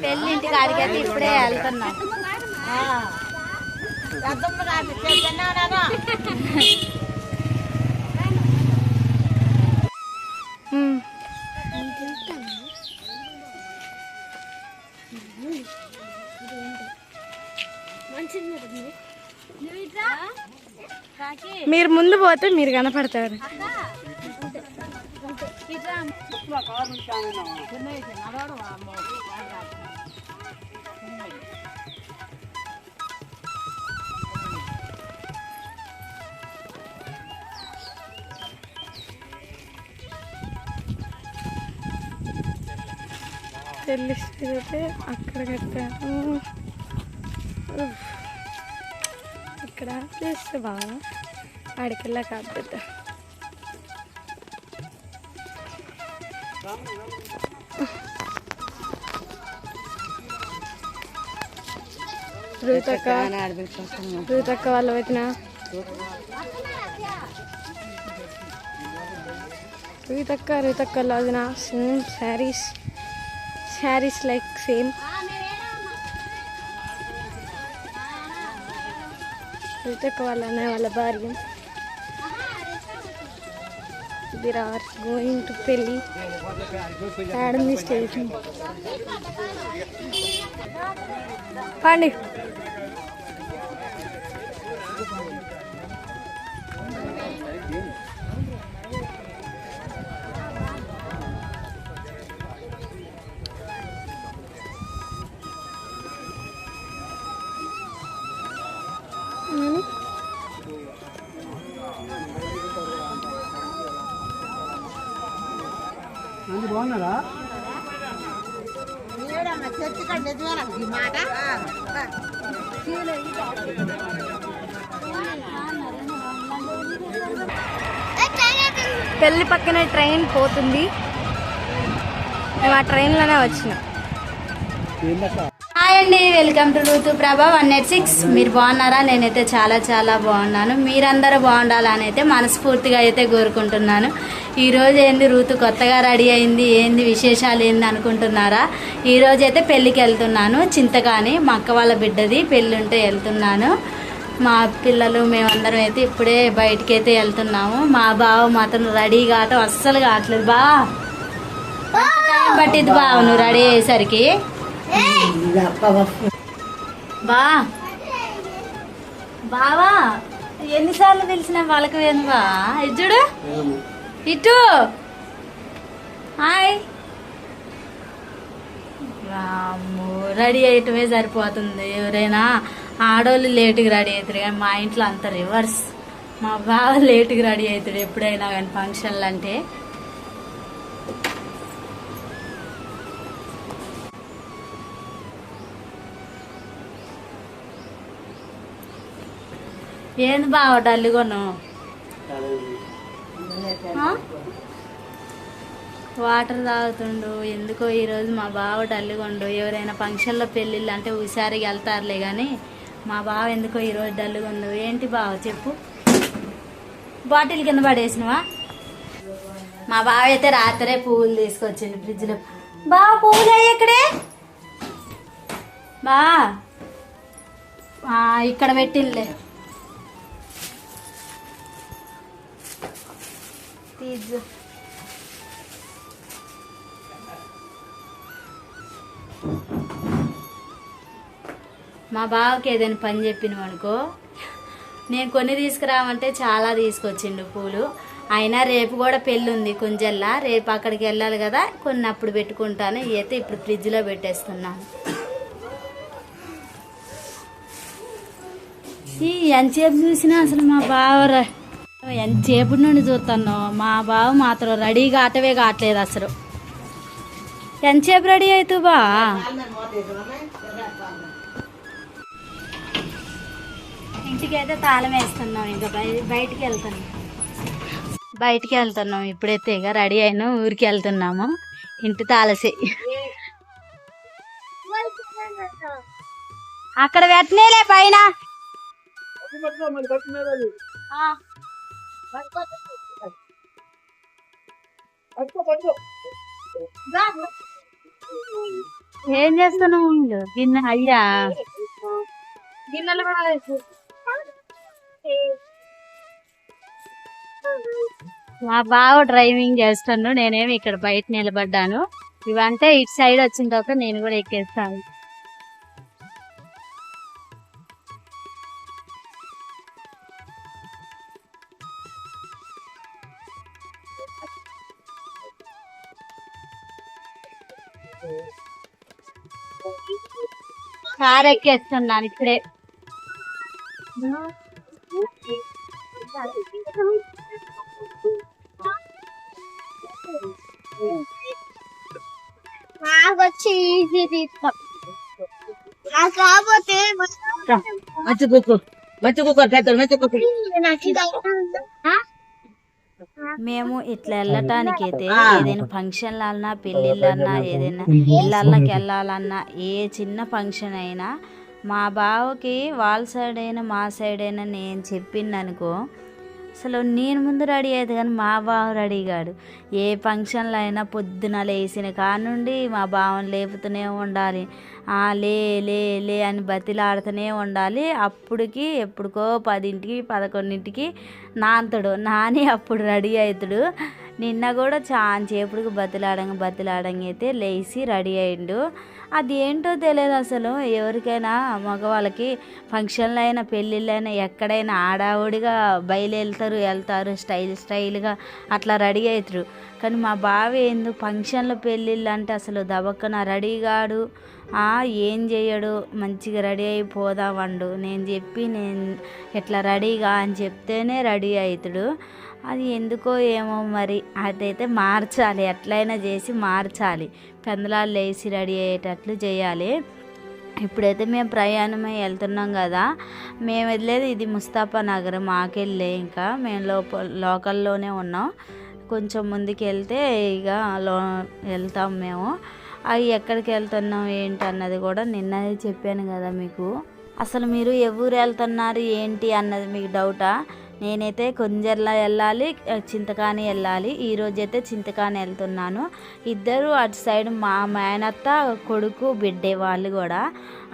పెళ్ళింటికి అడిగైతే ఇప్పుడే వెళ్తున్నాం. మీరు ముందు పోతే మీరు కనపడతారు. తెలిస్తే అక్కడ కట్టాను. ఇక్కడ చేస్తే బాగా ఆడికెళ్ళా కాకపోతే రూతక్క వాళ్ళ వచ్చిన రూతక్క వదిన సేమ్ శారీస్ లైక్ సేమ్. రూతక్క వాళ్ళ అన్నయ్య వాళ్ళ భార్య. They are going to Pelli. Add the station. Pandi. బాగున్నారా? పెళ్లి పక్కనే ట్రైన్ పోతుంది. మేము ఆ ట్రైన్లోనే వచ్చినాం. హాయ్ అండి, వెల్కమ్ టు ఋతు ప్రభా 186. మీరు బాగున్నారా? నేనైతే చాలా చాలా బాగున్నాను. మీరందరూ బాగుండాలని అయితే మనస్ఫూర్తిగా అయితే కోరుకుంటున్నాను. ఈరోజు ఏంది ఋతు కొత్తగా రెడీ అయింది, ఏంది విశేషాలు ఏంది అనుకుంటున్నారా? ఈరోజు అయితే పెళ్ళికి వెళ్తున్నాను. చింతకాని మా అక్క వాళ్ళ బిడ్డది పెళ్ళి ఉంటే వెళ్తున్నాను. మా పిల్లలు మేమందరం అయితే ఇప్పుడే బయటికి అయితే వెళ్తున్నాము. మా బావ మాత్రం రెడీ కావటం అస్సలు కావట్లేదు. టైం పట్టిద్ది బావ నువ్వు రెడీ అయ్యేసరికి. బావా ఎన్నిసార్లు పిలిచినా వాళ్ళకి ఏంది బా ఇచ్చుడు ఇటు. హాయ్. రెడీ అయ్యటమే సరిపోతుంది. ఎవరైనా ఆడవాళ్ళు లేటుగా రెడీ అవుతారు కానీ మా ఇంట్లో అంత రివర్స్. మా బావ లేటుగా రెడీ అవుతాడు ఎప్పుడైనా కానీ ఫంక్షన్లు అంటే. ఏంది బావ డల్లుగొను? వాటర్ తాగుతుండు ఎందుకో ఈరోజు మా బావ డల్లుగొండు. ఎవరైనా ఫంక్షన్లో పెళ్ళిళ్ళు అంటే హుషారుగా వెళ్తారులే కానీ మా బావ ఎందుకో ఈరోజు డల్లుగొండు. ఏంటి బావ చెప్పు? బాటిల్ కింద పడేసినవా? మా బావ అయితే రాత్రే పువ్వులు తీసుకొచ్చిండు ఫ్రిడ్జ్లో. బావ పువ్వులు ఎక్కడే? బా ఇక్కడ పెట్టిందిలే. మా బావకి ఏదైనా పని చెప్పినావు అనుకో, నేను కొన్ని తీసుకురామంటే చాలా తీసుకొచ్చిండు పూలు. అయినా రేపు కూడా పెళ్ళి ఉంది కొంచెల్లా, రేపు అక్కడికి వెళ్ళాలి కదా, కొన్ని అప్పుడు పెట్టుకుంటాను. ఇవైతే ఇప్పుడు ఫ్రిడ్జ్లో పెట్టేస్తున్నాను. ఎంతసేపు చూసినా అసలు మా బావ ఎంతసేపటి నుండి చూస్తాను. మా బావ మాత్రం రెడీ కావటమే కావట్లేదు అసలు. ఎంతసేపు రెడీ అవుతావు బా? ఇంటికి అయితే తాళం వేస్తున్నాం. ఇంకా బయటికి వెళ్తున్నాం ఇప్పుడైతే. ఇక రెడీ అయినా ఊరికి వెళ్తున్నాము. ఇంటి తాళసే అక్కడ పెట్టనేలే పైన. ఏం చేస్తున్నావు గిన్నె అయ్యా గిన్నెలు కూడా మా బావ డ్రైవింగ్ చేస్తాను, నేనేమి ఇక్కడ బయట నిలబడ్డాను. ఇవంటే ఇటు సైడ్ వచ్చిన తర్వాత నేను కూడా ఎక్కేస్తాను. కార్ ఎక్కేస్తున్నాను ఇప్పుడే. వచ్చి ఈజీ తీస్తాం కాకపోతే మేము ఇట్లా వెళ్ళటానికి అయితే ఏదైనా ఫంక్షన్లన్నా పెళ్ళిళ్ళన్నా ఏదైనా ఇళ్ళకి వెళ్ళాలన్నా ఏ చిన్న ఫంక్షన్ అయినా మా బావకి వాళ్ళ సైడ్ అయినా మా సైడ్ అయినా నేను చెప్పిందనుకో అసలు నేను ముందు రెడీ అయ్యేది, కానీ మా బావ రెడీ కాడు. ఏ ఫంక్షన్లో అయినా పొద్దున లేచిన కానుండి మా బావని లేపుతూనే ఉండాలి, లే లే లే అని బతిలాడుతూనే ఉండాలి. అప్పటికి ఎప్పుడుకో 10ంటికి 11ంటికి నాంతడు నాని అప్పుడు రెడీ అవుతాడు. నిన్న కూడా చాలాసేపటికి బతిలాడంగా అయితే లేచి రెడీ అయ్యిండు. అది ఏంటో తెలియదు అసలు. ఎవరికైనా మగవాళ్ళకి ఫంక్షన్లు అయినా పెళ్ళిళ్ళైనా ఎక్కడైనా ఆడావుడిగా వెళ్తారు స్టైల్గా అట్లా రెడీ అవుతారు. కానీ మా బావ ఏందో ఫంక్షన్లు పెళ్ళిళ్ళు అంటే అసలు దబక్కన రెడీ కాడు, ఏం చేయడు, మంచిగా రెడీ అయిపోదామండు. నేను ఎట్లా రెడీగా అని చెప్తేనే రెడీ అవుతాడు. అది ఎందుకో ఏమో మరి, అదైతే మార్చాలి, ఎట్లయినా చేసి మార్చాలి. పెందలాలు లేచి రెడీ అయ్యేటట్లు చేయాలి. ఇప్పుడైతే మేము ప్రయాణమై వెళ్తున్నాం కదా, మేము వెళ్ళేది ఇది ముస్తాఫా నగర్. మాకెళ్ళే ఇంకా మేము లోకల్లోనే ఉన్నాం. కొంచెం ముందుకు వెళ్తే ఇక వెళ్తాం మేము. అవి ఎక్కడికి వెళ్తున్నాం ఏంటి అన్నది కూడా నిన్ననే చెప్పాను కదా మీకు. అసలు మీరు ఎవరు వెళ్తున్నారు ఏంటి అన్నది మీకు డౌటా? నేనైతే కొంజర్ల వెళ్ళాలి, చింతకాని వెళ్ళాలి. ఈరోజైతే చింతకాని వెళ్తున్నాను. ఇద్దరు అటు సైడ్ మా మేనత్త కొడుకు బిడ్డే, వాళ్ళు కూడా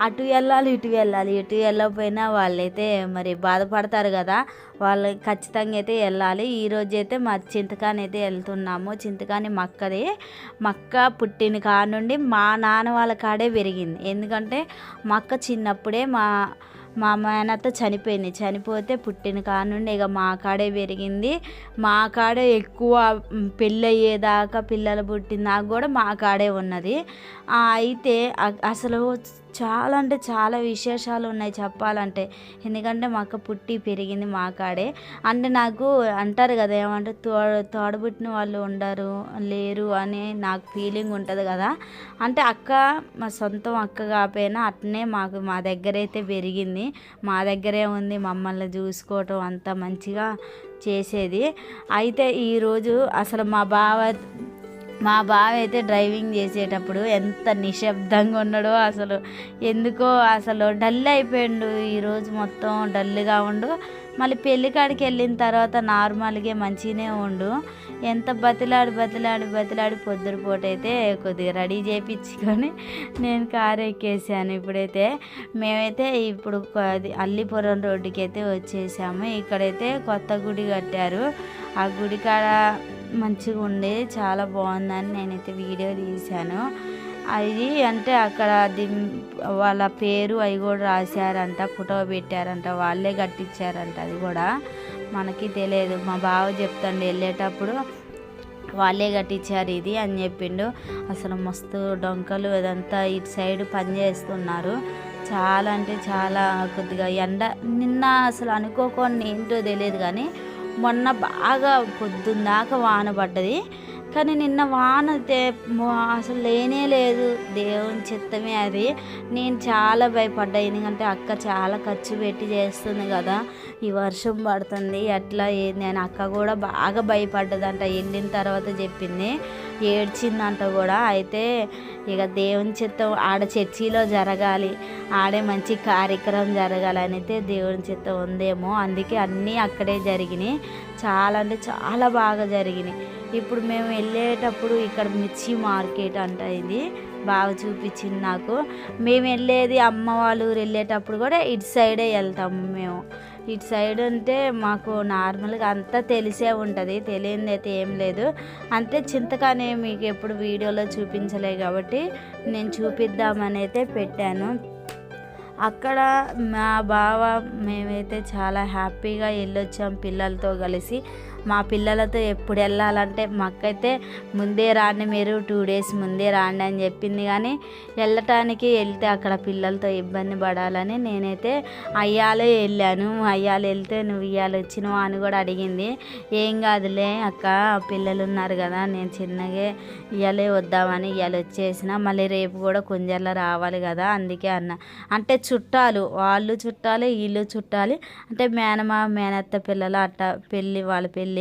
అటు వెళ్ళాలి ఇటు వెళ్ళాలి. ఇటు వెళ్ళకపోయినా వాళ్ళైతే మరి బాధపడతారు కదా, వాళ్ళు ఖచ్చితంగా అయితే వెళ్ళాలి. ఈరోజైతే మా చింతకాని అయితే వెళ్తున్నాము. చింతకాని మక్క పుట్టిన కాడ నుండి మా నాన్న వాళ్ళ కాడే పెరిగింది. ఎందుకంటే మక్క చిన్నప్పుడే మా మేనత్త చనిపోతే పుట్టిన కాడ నుండి ఇక మా కాడే పెరిగింది. మా కాడే ఎక్కువ పెళ్ళి అయ్యేదాకా, పిల్లలు పుట్టినాక కూడా మా కాడే ఉన్నది. అయితే అసలు చాలా అంటే చాలా విశేషాలు ఉన్నాయి చెప్పాలంటే. ఎందుకంటే మా అక్క పుట్టి పెరిగింది మా కాడే. అంటే నాకు అంటారు కదా, ఏమంటే తోడబుట్టిన వాళ్ళు లేరు అని నాకు ఫీలింగ్ ఉంటుంది కదా. అంటే అక్క మా సొంతం అక్క కాకపోయినా అట్నే మా దగ్గర అయితే పెరిగింది, మా దగ్గరే ఉంది. మమ్మల్ని చూసుకోవటం అంత మంచిగా చేసేది. అయితే ఈరోజు అసలు మా బావ అయితే డ్రైవింగ్ చేసేటప్పుడు ఎంత నిశ్శబ్దంగా ఉన్నాడో అసలు. ఎందుకో అసలు డల్ అయిపోయిండు ఈరోజు, మొత్తం డల్గా ఉండు. మళ్ళీ పెళ్ళికాడికి వెళ్ళిన తర్వాత నార్మల్గా మంచిగానే ఉండు. ఎంత బతిలాడి పొద్దురుపూట అయితే కొద్దిగా రెడీ చేయించుకొని నేను కారు ఎక్కేసాను. ఇప్పుడైతే మేమైతే ఇప్పుడు అల్లిపురం రోడ్డుకి అయితే వచ్చేసాము. ఇక్కడైతే కొత్త గుడి కట్టారు. ఆ గుడి కాడ మంచిగా ఉండే, చాలా బాగుందని నేనైతే వీడియో తీశాను. అది అంటే అక్కడ వాళ్ళ పేరు అవి కూడా రాశారంట, ఫోటో పెట్టారంట, వాళ్ళే కట్టించారంట. అది కూడా మనకి తెలియదు. మా బావ చెప్తాండు వెళ్ళేటప్పుడు వాళ్ళే కట్టించారు ఇది అని చెప్పిండు. అసలు మస్తు డొంకలు ఇదంతా ఇటు సైడ్ పని చేస్తున్నారు. చాలా అంటే చాలా కొద్దిగా నిన్న అసలు అనుకోకుండా ఏంటో తెలియదు, కానీ మొన్న బాగా పొద్దున్నాక వాన పడ్డది. కానీ నిన్న వాన అసలు లేనే లేదు, దేవుని చిత్తమే అది. నేను చాలా భయపడ్డా, ఎందుకంటే అక్క చాలా ఖర్చు పెట్టి చేస్తుంది కదా, ఈ వర్షం పడుతుంది ఎట్లా ఏంది అని. అక్క కూడా బాగా భయపడ్డదంట, వెళ్ళిన తర్వాత చెప్పింది, ఏడ్చిందంట కూడా. అయితే ఇక దేవుని చిత్తం ఆడ చర్చిలో జరగాలి, ఆడే మంచి కార్యక్రమం జరగాలని అయితే దేవుని చిత్తం ఉందేమో, అందుకే అన్నీ అక్కడే జరిగినాయి. చాలా అంటే చాలా బాగా జరిగినాయి. ఇప్పుడు మేము వెళ్ళేటప్పుడు ఇక్కడ మిర్చి మార్కెట్ అంట, ఇది బాగా చూపించింది నాకు. మేము వెళ్ళేది అమ్మ వాళ్ళ ఊరు వెళ్ళేటప్పుడు కూడా ఇటు సైడే వెళ్తాము మేము. ఇటు సైడ్ అంటే మాకు నార్మల్గా అంతా తెలిసే ఉంటుంది, తెలియనిది అయితే ఏం లేదు. అంటే చింతకానే మీకు ఎప్పుడు వీడియోలో చూపించలే కాబట్టి నేను చూపిద్దామని అయితే పెట్టాను. అక్కడ మా బావ మేమైతే చాలా హ్యాపీగా వెళ్ళొచ్చాం పిల్లలతో కలిసి. మా పిల్లలతో ఎప్పుడు వెళ్ళాలంటే మాకైతే ముందే రాండి, మీరు 2 days ముందే రాండి అని చెప్పింది. కానీ వెళ్తే అక్కడ పిల్లలతో ఇబ్బంది పడాలని నేనైతే అయ్యాలే వెళ్ళాను. అయ్యాలు వెళ్తే నువ్వు ఇయ్యాల వచ్చినావా అని కూడా అడిగింది. ఏం కాదులే అక్క, పిల్లలు ఉన్నారు కదా, నేను చిన్నగా ఇయ్యాలే వద్దామని ఇయ్యాల వచ్చేసిన. మళ్ళీ రేపు కూడా కొంచెంలో రావాలి కదా, అందుకే అన్న. అంటే చుట్టాలు, వాళ్ళు చుట్టాలి వీళ్ళు చుట్టాలి, అంటే మేనమామ మేనత్త పిల్లలు అట్ట వాళ్ళ పెళ్ళి.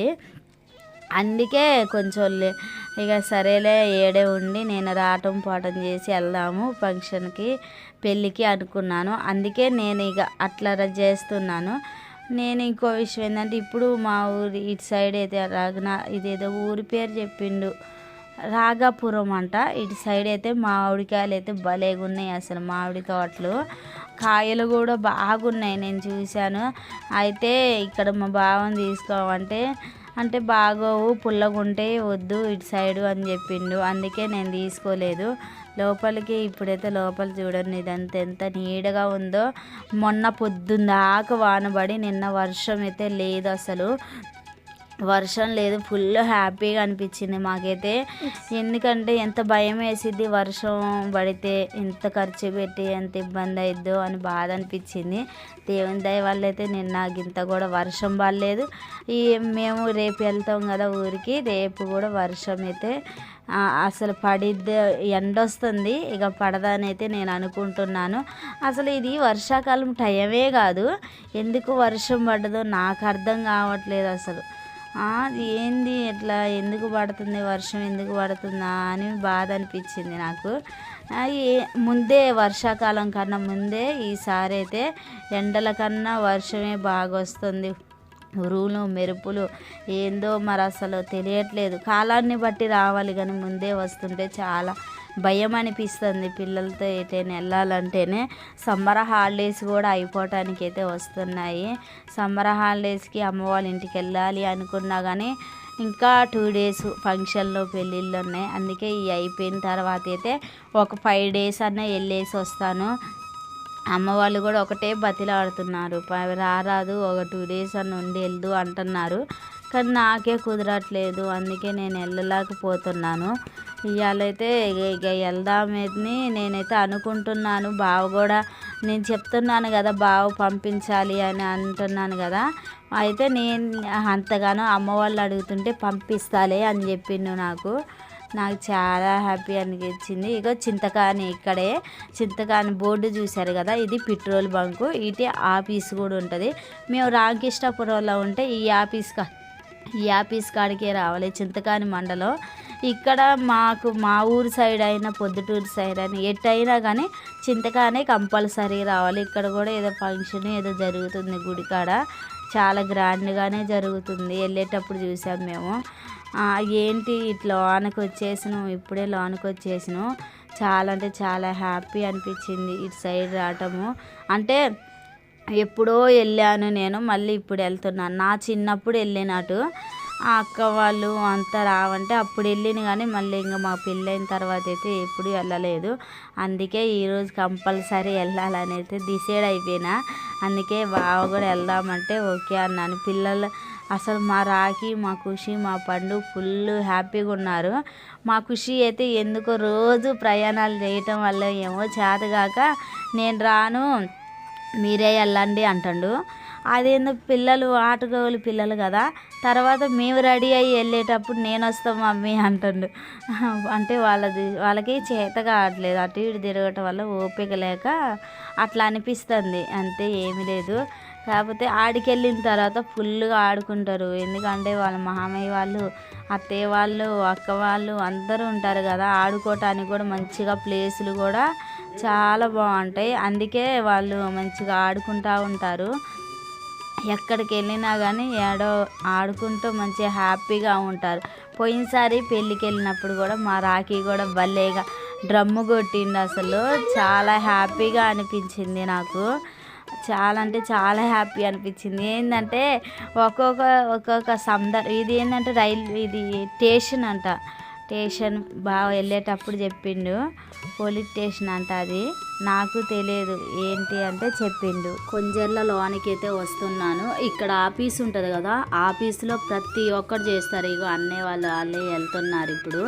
అందుకే కొంచెం ఇక సరేలే ఏడే ఉండి నేను రావటం పోవటం చేసి వెళ్దాము ఫంక్షన్కి, పెళ్ళికి అనుకున్నాను. అందుకే నేను ఇక అట్లా చేస్తున్నాను. నేను ఇంకో విషయం ఏంటంటే, ఇప్పుడు మా ఊరి ఇటు సైడ్ అయితే ఇదేదో ఊరి పేరు చెప్పిండు, రాగాపురం అంట. ఇటు సైడ్ అయితే మామిడికాయలు అయితే భలేగా ఉన్నాయి, అసలు మామిడి తోటలు కాయలు కూడా బాగున్నాయి, నేను చూశాను. అయితే ఇక్కడ మా బావని తీసుకోమంటే అంటే బాగోవు, పుల్లగుంటే వద్దు ఇటు సైడు అని చెప్పిండు. అందుకే నేను తీసుకోలేదు లోపలికి. ఇప్పుడైతే లోపల చూడండి ఇదంతా ఎంత నీడగా ఉందో. మొన్న పొద్దున్న దాకా వానబడి నిన్న వర్షం అయితే లేదు, అసలు వర్షం లేదు. ఫుల్ హ్యాపీగా అనిపించింది మాకైతే. ఎందుకంటే ఎంత భయం వేసిద్ది వర్షం పడితే, ఎంత ఖర్చు పెట్టి ఎంత ఇబ్బంది అయిద్దో అని బాధ అనిపించింది. దేవుని దయ వల్ల అయితే నిన్న గింత కూడా వర్షం పడలేదు. మేము రేపు వెళ్తాం కదా ఊరికి, రేపు కూడా వర్షం అయితే అసలు పడిద్ది, ఎండ వస్తుంది, ఇక పడదని అయితే నేను అనుకుంటున్నాను. అసలు ఇది వర్షాకాలం టైమే కాదు, ఎందుకు వర్షం పడ్డదో నాకు అర్థం కావట్లేదు అసలు. ఏంది ఎట్లా, ఎందుకు పడుతుంది వర్షం, ఎందుకు పడుతుందా అని బాధ అనిపించింది నాకు. ముందే వర్షాకాలం కన్నా ముందే ఈసారి అయితే ఎండల కన్నా వర్షమే బాగా వస్తుంది. ఉరుములు మెరుపులు ఏందో మరి అసలు తెలియట్లేదు. కాలాన్ని బట్టి రావాలి కానీ ముందే వస్తుంటే చాలా భయం అనిపిస్తుంది పిల్లలతో ఎటైనా వెళ్ళాలంటేనే. సమ్మర్ హాలిడేస్ కూడా అయిపోవటానికి అయితే వస్తున్నాయి. సమ్మర్ హాలిడేస్కి అమ్మ వాళ్ళ ఇంటికి వెళ్ళాలి అనుకున్నా కానీ ఇంకా 2 days ఫంక్షన్లో పెళ్ళిళ్ళు ఉన్నాయి. అందుకే ఈ అయిపోయిన తర్వాత అయితే ఒక 5 days అన్నా వెళ్ళేసి వస్తాను. అమ్మ వాళ్ళు కూడా ఒకటే బతిలాడుతున్నారు, రారాదు ఒక 2 days అన్న ఉండి వెళ్దు అంటున్నారు. కానీ నాకే కుదరట్లేదు, అందుకే నేను వెళ్ళలేకపోతున్నాను. ఇవాళైతే ఇక వెళ్దామని నేనైతే అనుకుంటున్నాను. బావ కూడా నేను చెప్తున్నాను కదా, బావ పంపించాలి అని అంటున్నాను కదా, అయితే నేను అంతగానో అమ్మ వాళ్ళు అడుగుతుంటే పంపిస్తాలే అని చెప్పిండు. నాకు చాలా హ్యాపీ అనిపించింది. ఇక చింతకాని, ఇక్కడే చింతకాని బోర్డు చూశారు కదా, ఇది పెట్రోల్ బంకు, ఇటు ఆఫీస్ కూడా ఉంటుంది. మేము రామకృష్ణాపురంలో ఉంటే ఈ ఆఫీస్ కాడికే రావాలి, చింతకాని మండలం. ఇక్కడ మాకు మా ఊరు సైడ్ అయినా పొద్దుటూరు సైడ్ అయినా ఎట్టయినా కానీ చింతకానే కంపల్సరీ రావాలి. ఇక్కడ కూడా ఏదో ఫంక్షన్ ఏదో జరుగుతుంది గుడికాడ, చాలా గ్రాండ్గానే జరుగుతుంది. వెళ్ళేటప్పుడు చూసాం మేము. ఏంటి ఇట్లా లోనకి వచ్చేసినాం, ఇప్పుడే లోనకి వచ్చేసినాం. చాలా అంటే చాలా హ్యాపీ అనిపించింది ఇటు సైడ్ రావటము. అంటే ఎప్పుడో వెళ్ళాను నేను, మళ్ళీ ఇప్పుడు వెళ్తున్నాను. నా చిన్నప్పుడు వెళ్ళినట్టు ఆ అక్క వాళ్ళు అంతా రావంటే అప్పుడు వెళ్ళిన, కానీ మళ్ళీ ఇంకా మా పెళ్ళైన తర్వాత అయితే ఎప్పుడు వెళ్ళలేదు. అందుకే ఈరోజు కంపల్సరీ వెళ్ళాలని అయితే డిసైడ్ అయిపోయినా. అందుకే బావ కూడా వెళ్దామంటే ఓకే అన్నాను. పిల్లలు అసలు మా రాఖీ, మా ఖుషి, మా పండు ఫుల్ హ్యాపీగా ఉన్నారు. మా ఖుషి అయితే ఎందుకో రోజు ప్రయాణాలు చేయటం వల్ల ఏమో చేతగాక నేను రాను మీరే వెళ్ళండి అంటాడు. అదేందో పిల్లలు ఆటగోలు పిల్లలు కదా, తర్వాత మేము రెడీ అయ్యి వెళ్ళేటప్పుడు నేను వస్తాం మమ్మీ అంటాడు. అంటే వాళ్ళకి చేత కావట్లేదు, అటు ఇటు తిరగటం వల్ల ఓపిక లేక అట్లా అనిపిస్తుంది, అంతే ఏమీ లేదు. కాకపోతే ఆడికి వెళ్ళిన తర్వాత ఫుల్గా ఆడుకుంటారు. ఎందుకంటే వాళ్ళ మామయ్య వాళ్ళు, అత్తయ్య వాళ్ళు, అక్క వాళ్ళు అందరూ ఉంటారు కదా, ఆడుకోవటానికి కూడా మంచిగా ప్లేసులు కూడా చాలా బాగుంటాయి. అందుకే వాళ్ళు మంచిగా ఆడుకుంటూ ఉంటారు. ఎక్కడికి వెళ్ళినా కానీ ఏడో ఆడుకుంటూ మంచిగా హ్యాపీగా ఉంటారు. పోయినసారి పెళ్ళికి వెళ్ళినప్పుడు కూడా మా రాఖీ కూడా భలేగా డ్రమ్ము కొట్టిండు. అసలు చాలా హ్యాపీగా అనిపించింది నాకు. చాలా అంటే చాలా హ్యాపీ అనిపించింది. ఏంటంటే ఒక్కొక్క ఇది ఏంటంటే ఇది స్టేషన్ అంట. స్టేషన్ బాగా వెళ్ళేటప్పుడు చెప్పిండు. పోలీస్ స్టేషన్ అంట అది. నాకు తెలియదు ఏంటి అంటే చెప్పిండు. కొంచెంలో లోనికి అయితే వస్తున్నాను. ఇక్కడ ఆఫీస్ ఉంటుంది కదా, ఆఫీస్లో ప్రతి ఒక్కరు చేస్తారు. ఇగో అన్నయ్య వాళ్ళే వెళ్తున్నారు ఇప్పుడు.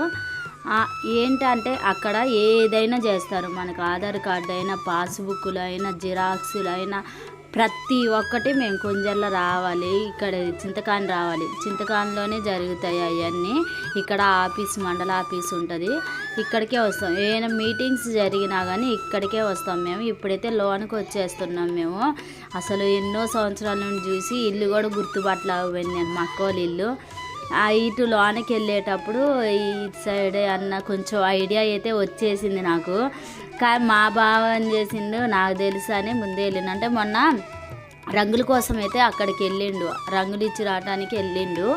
ఏంటంటే అక్కడ ఏదైనా చేస్తారు. మనకు ఆధార్ కార్డు అయినా, పాస్బుక్లు అయినా, జిరాక్సులు అయినా ప్రతి ఒక్కటి మేము కొంచెంలో రావాలి. ఇక్కడ చింతకాని రావాలి. చింతకానిలోనే జరుగుతాయి అవన్నీ. ఇక్కడ ఆఫీస్, మండల ఆఫీస్ ఉంటుంది. ఇక్కడికే వస్తాం. ఏమైనా మీటింగ్స్ జరిగినా కానీ ఇక్కడికే వస్తాం మేము. ఇప్పుడైతే లోనికి వచ్చేస్తున్నాం మేము. అసలు ఎన్నో సంవత్సరాల నుండి చూసి ఇల్లు కూడా గుర్తుపట్టలేకపోయింది నేను, మా అక్క వాళ్ళ ఇల్లు. ఇటు లోనికి వెళ్ళేటప్పుడు ఈ సైడ్ అన్న కొంచెం ఐడియా అయితే వచ్చేసింది నాకు. కానీ మా బావ ఏం చేసిండు నాకు తెలుసు అని ముందే వెళ్ళిండు. అంటే మొన్న రంగుల కోసం అయితే అక్కడికి వెళ్ళిండు. రంగులు ఇచ్చి రావడానికి వెళ్ళిండు.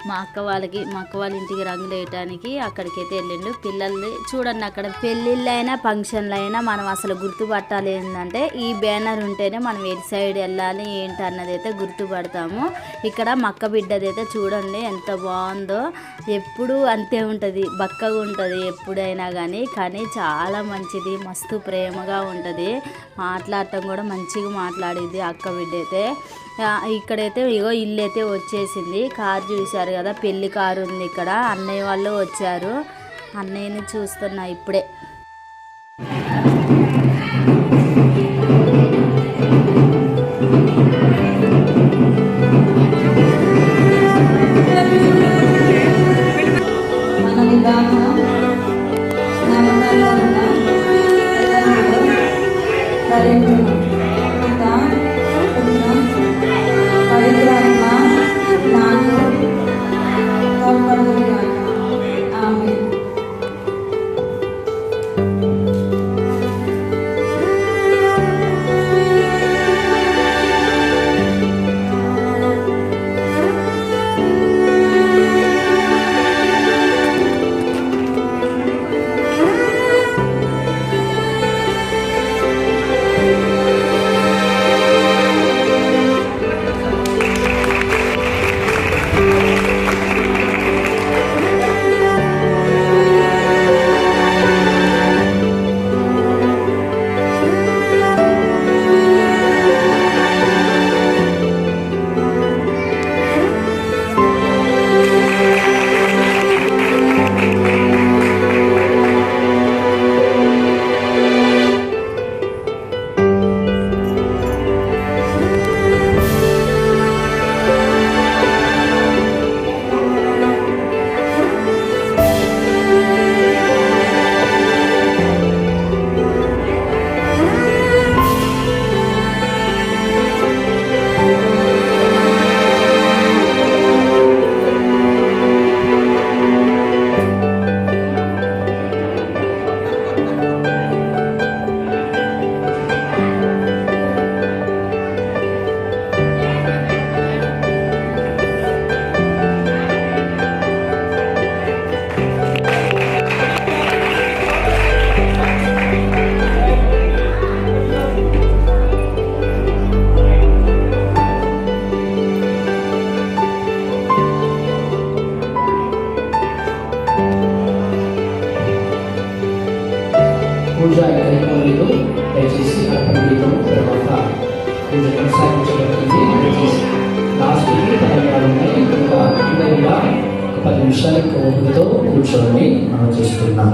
మా అక్క వాళ్ళ ఇంటికి రంగులు వేయటానికి అక్కడికైతే వెళ్ళిండు. పిల్లల్ని చూడండి, అక్కడ పెళ్ళిళ్ళు అయినా ఫంక్షన్లు అయినా మనం అసలు గుర్తుపట్టాలి. ఏంటంటే ఈ బ్యానర్ ఉంటేనే మనం ఎటు సైడ్ వెళ్ళాలి ఏంటి అన్నది అయితే గుర్తుపడతాము. ఇక్కడ మక్క బిడ్డదైతే చూడండి ఎంత బాగుందో. ఎప్పుడు అంతే ఉంటుంది, బక్కగా ఉంటుంది ఎప్పుడైనా కానీ చాలా మంచిది, మస్తు ప్రేమగా ఉంటుంది. మాట్లాడటం కూడా మంచిగా మాట్లాడిద్ది అక్క బిడ్డ అయితే. ఇక్కడైతే ఇగో ఇల్లు అయితే వచ్చేసింది. కారు చూశారు కదా, పెళ్లి కారు ఉంది ఇక్కడ. అన్నయ్య వాళ్ళు వచ్చారు. అన్నయ్యని చూస్తున్నా ఇప్పుడే. పూజ కార్యక్రమంలో దయచేసి అర్పణ గీతం తర్వాత పూజ కొనసాగించబడుతుంది. దయచేసి లాస్ట్కి తెలంగాణ ఉన్నాయి. ఇంకా 10 నిమిషాల ఓపికతో కూర్చోండి మనం చేస్తున్నాం.